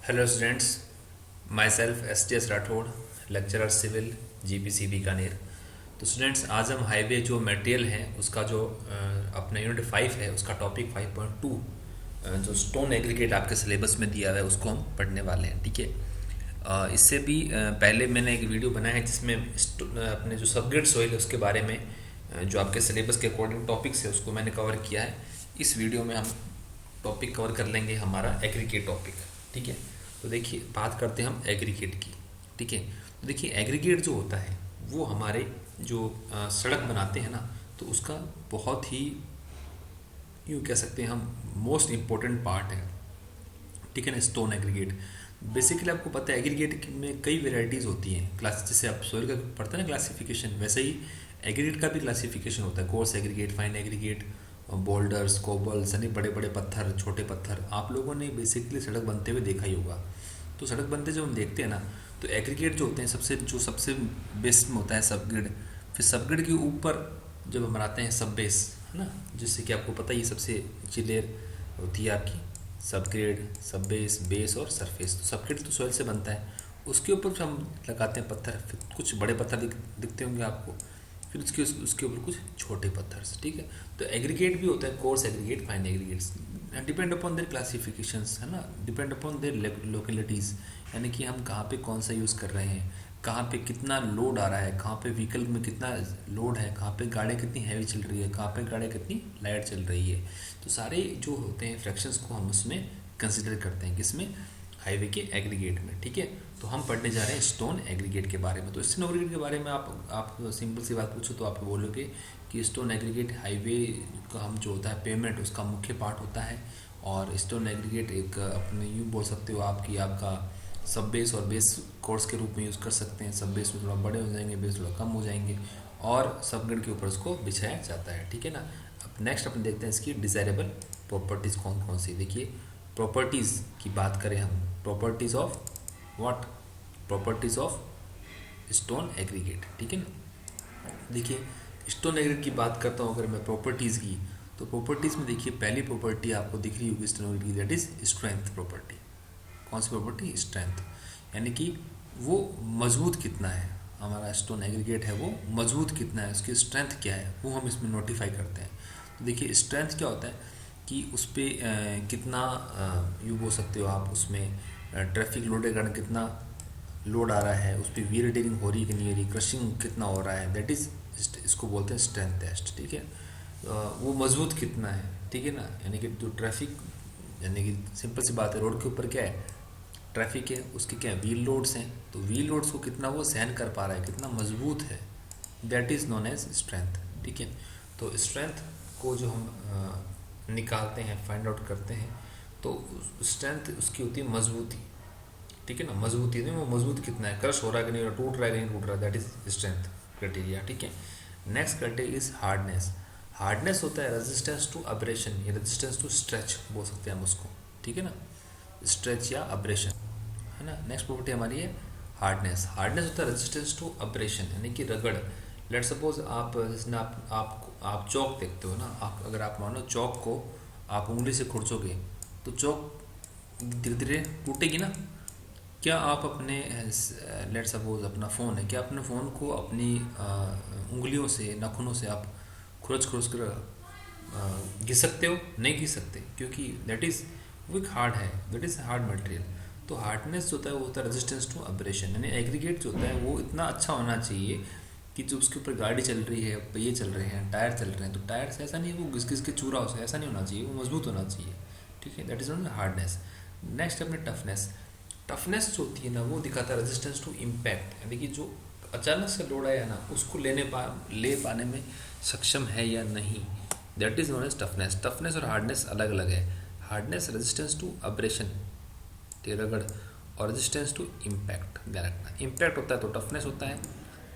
Hello students, myself S T S Rathore, lecturer civil GPC Bikaner. तो students, आज हम highway जो मटेरियल है उसका जो अपना यूनिट 5 है उसका टॉपिक 5.2 जो स्टोन एग्रीगेट आपके सिलेबस में दिया हुआ है उसको हम पढ़ने वाले हैं। ठीक है। इससे भी पहले मैंने एक वीडियो बनाया है जिसमें अपने जो सबग्रेड सॉइल है उसके बारे में जो आपके सिलेबस के अकॉर्डिंग टॉपिक्स है उसको मैंने कवर किया है। इस वीडियो में हम टॉपिक कवर कर लेंगे हमारा एग्रीगेट टॉपिक। ठीक है। तो देखिए, बात करते हैं हम एग्रीगेट की। ठीक है। तो देखिए, एग्रीगेट जो होता है वो हमारे जो सड़क बनाते हैं ना, तो उसका बहुत ही यूँ कह सकते हैं हम मोस्ट इम्पोर्टेंट पार्ट है। ठीक है ना। स्टोन एग्रीगेट बेसिकली आपको पता है एग्रीगेट में कई वेराइटीज़ होती हैं। क्लास जैसे आप सोइल का पढ़ते हैं ना क्लासिफिकेशन, वैसे ही एग्रीगेट का भी क्लासिफिकेशन होता है। Coarse aggregate, fine aggregate, boulders, cobbles, यानी बड़े बड़े पत्थर, छोटे पत्थर। आप लोगों ने बेसिकली सड़क बनते हुए देखा ही होगा। तो सड़क बनते जो हम देखते हैं ना, तो एग्रीगेट जो होते हैं सबसे बेस में होता है सबग्रिड। फिर सबग्रिड के ऊपर जब हम बनाते हैं सब बेस, है ना, जिससे कि आपको पता ही सबसे ऊंची लेयर होती है आपकी सबग्रेड, सब बेस, बेस और सरफेस। तो सबग्रेड तो सॉइल से बनता है, उसके ऊपर हम लगाते हैं पत्थर। फिर कुछ बड़े पत्थर दिखते होंगे आपको, फिर उसके उसके ऊपर कुछ छोटे पत्थर। ठीक है। तो एग्रीगेट भी होता है, coarse aggregate, fine aggregates, depend upon their classifications, है ना, डिपेंड अपॉन देयर लोकेलिटीज़, यानी कि हम कहाँ पे कौन सा यूज़ कर रहे हैं, कहाँ पे कितना लोड आ रहा है, कहाँ पे व्हीकल में कितना लोड है, कहाँ पे गाड़ी कितनी हैवी चल रही है, कहाँ पे गाड़ी कितनी लाइट चल रही है। तो सारे जो होते हैं फ्रैक्शंस को हम उसमें कंसिडर करते हैं, किसमें, हाईवे के एग्रीगेट में। ठीक है। तो हम पढ़ने जा रहे हैं स्टोन एग्रीगेट के बारे में। तो स्टोन एग्रीगेट के बारे में आप सिंपल सी बात पूछो तो आप बोलोगे कि स्टोन एग्रीगेट हाईवे का हम जो होता है पेमेंट उसका मुख्य पार्ट होता है। और स्टोन एग्रीगेट एक अपने यूँ बोल सकते हो आपकी आपका सब बेस और बेस कोर्स के रूप में यूज़ कर सकते हैं। सब बेस में थोड़ा बड़े हो जाएंगे, बेस थोड़ा कम हो जाएंगे, और सबग्रेड के ऊपर उसको बिछाया जाता है। ठीक है ना। अब नेक्स्ट अपन देखते हैं इसकी डिज़ायरेबल प्रॉपर्टीज़ कौन कौन सी। देखिए, प्रॉपर्टीज़ की बात करें हम, properties of what, properties of stone aggregate. ठीक है ना। देखिए, स्टोन एग्रीगेट की बात करता हूँ अगर मैं प्रॉपर्टीज़ की, तो प्रॉपर्टीज़ में देखिए पहली प्रॉपर्टी आपको दिख रही होगी स्टोन एग्रीगेट की, दैट इज़ स्ट्रेंथ प्रॉपर्टी। कौन सी प्रॉपर्टी, स्ट्रेंथ, यानी कि वो मजबूत कितना है, हमारा स्टोन एग्रीगेट है वो मजबूत कितना है, उसकी स्ट्रेंथ क्या है, वो हम इसमें नोटिफाई करते हैं। तो देखिए, स्ट्रेंथ क्या होता है कि उस पर कितना यूँ बोल सकते हो आप, उसमें ट्रैफिक लोड के कारण कितना लोड आ रहा है, उस पर व्हील टेयरिंग हो रही है कि नहीं हो रही, क्रशिंग कितना हो रहा है, दैट इज़ इसको बोलते हैं स्ट्रेंथ टेस्ट। ठीक है। वो मजबूत कितना है। ठीक है ना। यानी कि जो ट्रैफिक, यानी कि सिंपल सी बात है, रोड के ऊपर क्या है, ट्रैफिक है, उसके क्या व्हील लोड्स हैं, तो व्हील लोड्स को कितना वो सहन कर पा रहा है, कितना मजबूत है, that is known as strength. ठीक है। तो स्ट्रेंथ को जो हम निकालते हैं, फाइंड आउट करते हैं, तो स्ट्रेंथ उसकी होती है मजबूती। ठीक है ना। मजबूती नहीं, वो मजबूत कितना है, क्रश हो रहा है कि नहीं हो रहा, टूट रहा है कि नहीं टूट रहा, दैट इज स्ट्रेंथ क्राइटेरिया। ठीक है। Next criteria is hardness. Hardness होता है रेजिस्टेंस टू अब्रेशन या रेजिस्टेंस टू स्ट्रेच बोल सकते हैं हम उसको। ठीक है ना, स्ट्रेच या अब्रेशन, है ना। नेक्स्ट प्रॉपर्टी हमारी है हार्डनेस। हार्डनेस होता है रेजिस्टेंस टू अब्रेशन, यानी कि रगड़। लेट सपोज आप जिसने आप चौक देखते हो ना, आप अगर आप मानो चौक को आप उंगली से खुरचोगे तो चौक धीरे धीरे टूटेगी ना। क्या आप अपने लेट सपोज अपना फ़ोन है, क्या अपने फ़ोन को अपनी उंगलियों से, नाखूनों से आप खुरच खुरच कर घिस सकते हो? नहीं घिस सकते, क्योंकि दैट इज़ विक हार्ड है, दैट इज़ हार्ड मटेरियल। तो हार्डनेस जो होता है वो होता है रेजिस्टेंस टू अब्रेशन, यानी एग्रीगेट जो होता है वो इतना अच्छा होना चाहिए कि जो उसके ऊपर गाड़ी चल रही है, पहिए चल रहे हैं, टायर चल रहे हैं, तो टायर से ऐसा नहीं है वो घिस घिस के चूरा हो, ऐसा नहीं होना चाहिए, वो मजबूत होना चाहिए। ठीक है, that is not hardness. Next अपने टफनेस। टफनेस जो होती है ना वो दिखाता है रेजिस्टेंस टू इम्पैक्ट, यानी कि जो अचानक से लोड आया ना उसको ले पाने में सक्षम है या नहीं, that is known as toughness. Toughness और हार्डनेस अलग अलग है। हार्डनेस रेजिस्टेंस टू अब्रेशन, रगड़, और रेजिस्टेंस टू इम्पैक्ट, ध्यान रखना। इम्पैक्ट होता है तो टफनेस होता है,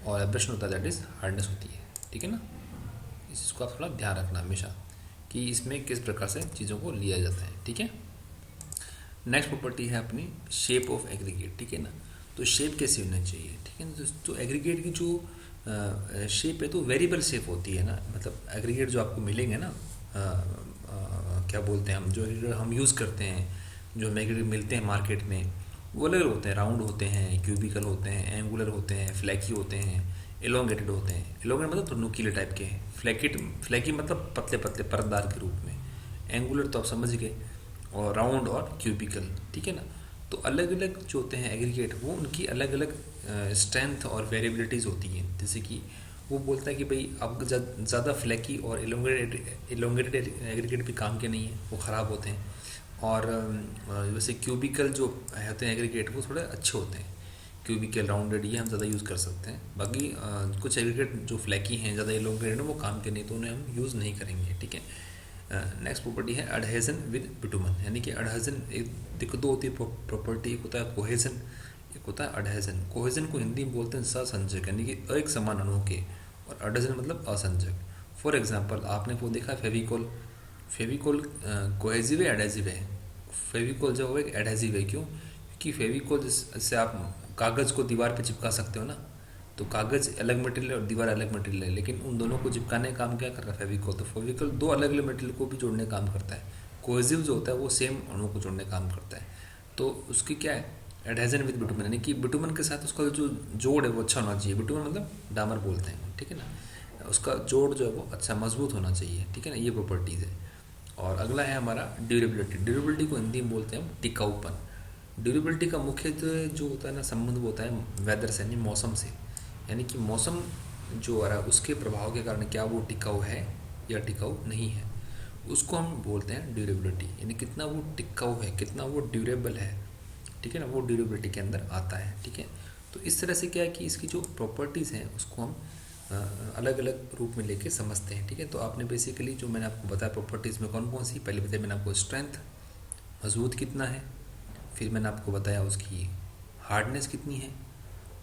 और एब्रेशन होता है दैट इज हार्डनेस होती है। ठीक है ना। इसको आप थोड़ा ध्यान रखना हमेशा कि इसमें किस प्रकार से चीज़ों को लिया जाता है। ठीक है। नेक्स्ट प्रॉपर्टी है अपनी शेप ऑफ एग्रीगेट। ठीक है ना। तो शेप कैसी होनी चाहिए, ठीक है ना। तो एग्रीगेट की जो शेप है तो वेरिएबल शेप होती है ना, मतलब एग्रीगेट जो आपको मिलेंगे ना, क्या बोलते हैं हम, जो एग्रीगेट हम यूज़ करते हैं, जो हमें एग्रीगेट मिलते हैं मार्केट में, वो अलग अलग होते हैं, राउंड होते हैं, क्यूबिकल होते हैं, एंगुलर होते हैं, फ्लैकी होते हैं, एलोंगेटेड होते हैं। एलोंगेटेड मतलब तो नुकीले टाइप के हैं, फ्लैकी मतलब पतले पतले परतदार के रूप में, एंगुलर तो आप समझ गए, और राउंड और क्यूबिकल, ठीक है ना। तो अलग अलग जो होते हैं एग्रीगेट, वो उनकी अलग अलग स्ट्रेंथ और वेरिएबिलिटीज़ होती हैं। जैसे कि वो बोलता है कि भाई अब ज़्यादा फ्लैकी और एलोंगेटेड एग्रीगेट भी काम के नहीं है, वो ख़राब होते हैं। और वैसे क्यूबिकल जो होते हैं एग्रीगेट, वो थोड़े अच्छे होते हैं। क्यूबिकल राउंडेड ये हम ज़्यादा यूज़ कर सकते हैं। बाकी कुछ एग्रीगेट जो फ्लैकी हैं, ज़्यादा एलोंगेटेड, वो काम के नहीं, तो उन्हें हम यूज़ नहीं करेंगे, ठीक है। नेक्स्ट प्रॉपर्टी है अडहेजन विद बिटुमन, यानी कि अडहेजन, एक देखो दो होती है प्रॉपर्टी, एक होता है कोहेजन, एक होता है अडहेजन। कोहेजन को हिंदी में बोलते हैं सहसंजक, यानी कि एक समान अणुओं के, और अडहेजन मतलब असंजक। फॉर एग्जांपल आपने वो देखा फेविकोल, फेविकोल कोहेजिव है, एडहेजिव है। फेविकोल जो है एडहेजिव है, क्यों? क्योंकि फेविकोल जिससे आप कागज़ को दीवार पे चिपका सकते हो ना, तो कागज़ अलग मटेरियल है और दीवार अलग मटेरियल है, लेकिन उन दोनों को चिपकाने का काम क्या कर रहा है फेविकोल। तो फेविकोल दो अलग अलग मटेरियल को भी जोड़ने का काम करता है। कोहेजिव जो होता है वो सेम अणुओं को जोड़ने का काम करता है। तो उसकी क्या है, एडहेजन विद बिटुमन, यानी कि बिटुमन के साथ उसका जो जोड़ है वो अच्छा होना चाहिए। बिटुमन मतलब डामर बोलते हैं, ठीक है ना। उसका जोड़ जो है वो अच्छा मजबूत होना चाहिए, ठीक है ना। ये प्रॉपर्टीज़ है। और अगला है हमारा ड्यूरेबिलिटी। ड्यूरेबिलिटी को हिंदी में बोलते हैं हम टिकाऊपन। ड्यूरेबिलिटी का मुख्य जो होता है ना संबंध, वो होता है वेदर से, यानी मौसम से। यानी कि मौसम जो आ रहा है उसके प्रभाव के कारण क्या वो टिकाऊ है या टिकाऊ नहीं है, उसको हम बोलते हैं ड्यूरेबिलिटी। यानी कितना वो टिकाऊ है, कितना वो ड्यूरेबल है, ठीक है ना, वो ड्यूरेबिलिटी के अंदर आता है, ठीक है। तो इस तरह से क्या है कि इसकी जो प्रॉपर्टीज़ हैं उसको हम अलग अलग रूप में लेके समझते हैं, ठीक है। तो आपने बेसिकली जो मैंने आपको बताया प्रॉपर्टीज़ में कौन कौन सी, पहले बताया मैंने आपको स्ट्रेंथ, मजबूत कितना है, फिर मैंने आपको बताया उसकी हार्डनेस कितनी है,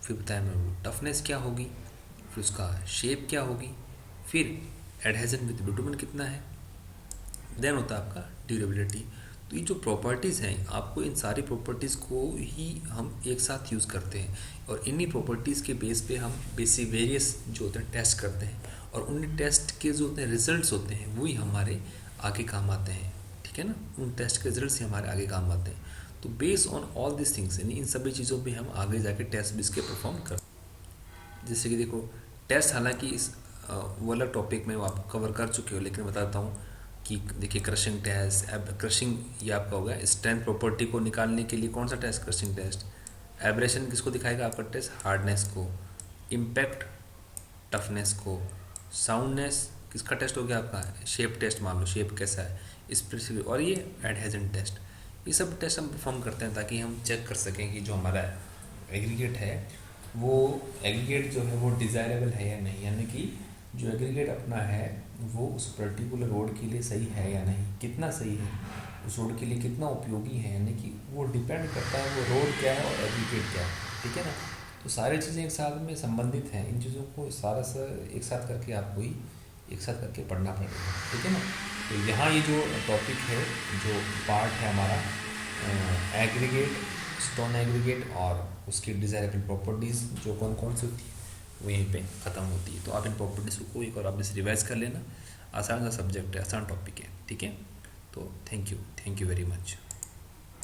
फिर बताया मैंने टफनेस क्या होगी, फिर उसका शेप क्या होगी, फिर एडहेजन विद बिटुमन कितना है, देन होता है आपका ड्यूरेबिलिटी। तो ये जो प्रॉपर्टीज़ हैं, आपको इन सारी प्रॉपर्टीज़ को ही हम एक साथ यूज़ करते हैं, और इन्हीं प्रॉपर्टीज़ के बेस पे हम बेसिक वेरियस जो होते हैं टेस्ट करते हैं, और उन टेस्ट के जो होते हैं रिजल्ट्स होते हैं वही हमारे आगे काम आते हैं, ठीक है ना। उन टेस्ट के रिजल्ट्स ही हमारे आगे काम आते हैं। तो based on all this things, यानी इन सभी चीज़ों पे हम आगे जाके टेस्ट भी इसके परफॉर्म कर, जैसे कि देखो टेस्ट, हालांकि इस वो अलग टॉपिक में वो आप कवर कर चुके हो, लेकिन बताता हूँ कि देखिए क्रशिंग टेस्ट, अब क्रशिंग ये आपका होगा स्ट्रेंथ प्रॉपर्टी को निकालने के लिए कौन सा टेस्ट, क्रशिंग टेस्ट। एब्रेशन किसको दिखाएगा आपका टेस्ट, हार्डनेस को। इम्पैक्ट टफनेस को। साउंडनेस किसका टेस्ट हो गया आपका, शेप टेस्ट मान लो, शेप कैसा है स्पेसिफिक। और ये एडहेजन टेस्ट, ये सब टेस्ट हम परफॉर्म करते हैं ताकि हम चेक कर सकें कि जो हमारा एग्रीगेट है वो एग्रीगेट जो है वो डिज़ायरेबल है या नहीं, यानी कि जो एग्रीगेट अपना है वो उस पर्टिकुलर रोड के लिए सही है या नहीं, कितना सही है, उस रोड के लिए कितना उपयोगी है, यानी कि वो डिपेंड करता है वो रोड क्या है और एग्रीगेट क्या है, ठीक है ना। तो सारी चीज़ें एक साथ में संबंधित हैं, इन चीज़ों को सारा एक साथ करके आपको ही एक साथ करके पढ़ना पड़ेगा, ठीक है ना। तो यहाँ ये जो टॉपिक है, जो पार्ट है हमारा एग्रीगेट, स्टोन एग्रीगेट और उसकी डिज़ायरेबल प्रॉपर्टीज़ जो कौन कौन सी होती है वो यहीं पे ख़त्म होती है। तो आप इन प्रॉपर्टीज़ को एक और आप इसे रिवाइज कर लेना, आसान सा सब्जेक्ट है, आसान टॉपिक है, ठीक है। तो थैंक यू वेरी मच।